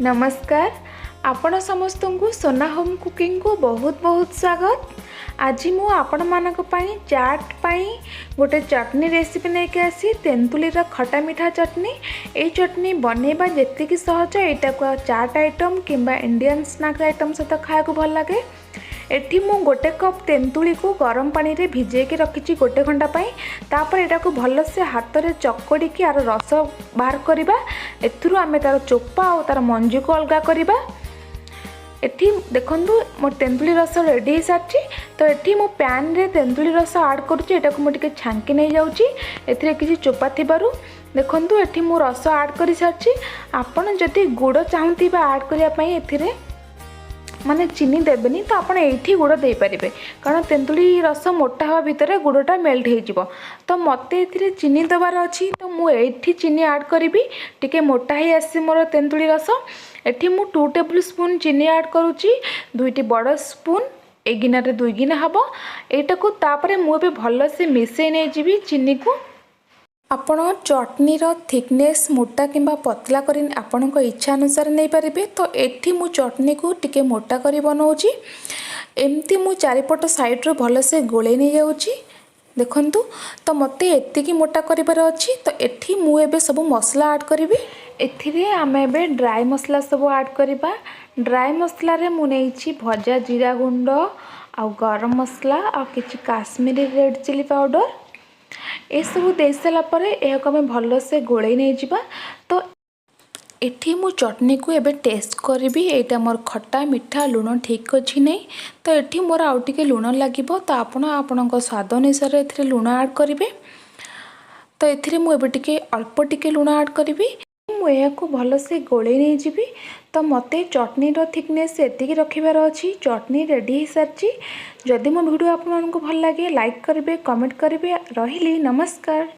नमस्कार। आपण समस्त को सोना होम कुकिंग को बहुत बहुत स्वागत। आज मु आपण मानक पई चाट पई गोटे चटनी रेसिपी लेके आसी तेंतुली खटा मीठा चटनी। ए चटनी बनैबा जेतिकी सहज एटा को चाट आइटम किंबा इंडियन स्नैक्स आइटम सहित खाया को भल लगे। एठी मु गोटे कप तेंतुली को गरम पानी रे भिजे के रखिची गोटे घंटा पाई। तापर एटा को भल से हाथ रे चकड़ी की आर रस बाहर करबा। एथुरु आमे तार चोपा और तार मंजी को अलगा करबा। एठी देखंतु मो तेंतुली रस रेडी हो सारची। तो एठी मो पैन रे तेंतुली रस ऐड करूची। एटा को मो टिके छांकी नै जाउची। एथिरे किछि चोपा थिबारु देखंतु एठी मो रस ऐड करि सारची। आपण जति गुड़ चाहूतिबा ऐड करिया पई एथिरे माने चीनी देबेनी तो आपण एठी गुड़ दे पारिबे, कारण तेंतुली रस मोटा हवा भितर गुड़टा मेल्ट हो जिवो। तो मते एथिरे चीनी देबार अछि तो मु एठी चीनी ऐड करिबी। टिके मोटा ही आसी मोर तेंतुली रस। एठी मु 2 टेबल स्पून चीनी ऐड करूची। 2टी बड़ स्पून ए गिनारे 2 गिना हबो। एटा को तापरे मु बे भलो से मिसै नै जिवि चीनी को। आपण चटनी रो थिकनेस मोटा किंबा पतला करी आपण इच्छा अनुसार नहीं पारे। तो एठी मु चटनी को टिके मोटा करी बनाऊची। एमती मु चारिपट साइड रो भल से गोले नहीं जाऊची देखंतु। तो मते एतिकी मोटा करिबार अछि। तो एठी मु एबे सब मसला ऐड करिवि। एथिरे आमे एबे ड्राई मसला सब ऐड करिबा। ड्राई मसला रे मु नेइची भजा जीरा गुंड आ गरम मसला आ किछि काश्मीरी रेड चिली पाउडर। ए सब दे सारा पर यह आम भल से गोले नहीं जिबा। तो एठी मु चटनी को एबे टेस्ट करी। एटा मोर खट्टा मीठा लुण ठीक अच्छी नहीं। तो एठी मोर आउ टिके लुण लागिबो। तो आपण स्वाद अनुसार एथिरे लुण ऐड करिवे। तो एथिरे मु एबे टिके अल्प टिके लुण ऐड करिवि। मु या को भल से गोले नहीं जिबी। तो मते चटनी रो थिकनेस एतिकी रखिबार अछि। चटनी रेडी हो सारची। जदि मो वीडियो आपन को भल लागे लाइक करिवे, कमेंट करिवे। रहिली नमस्कार।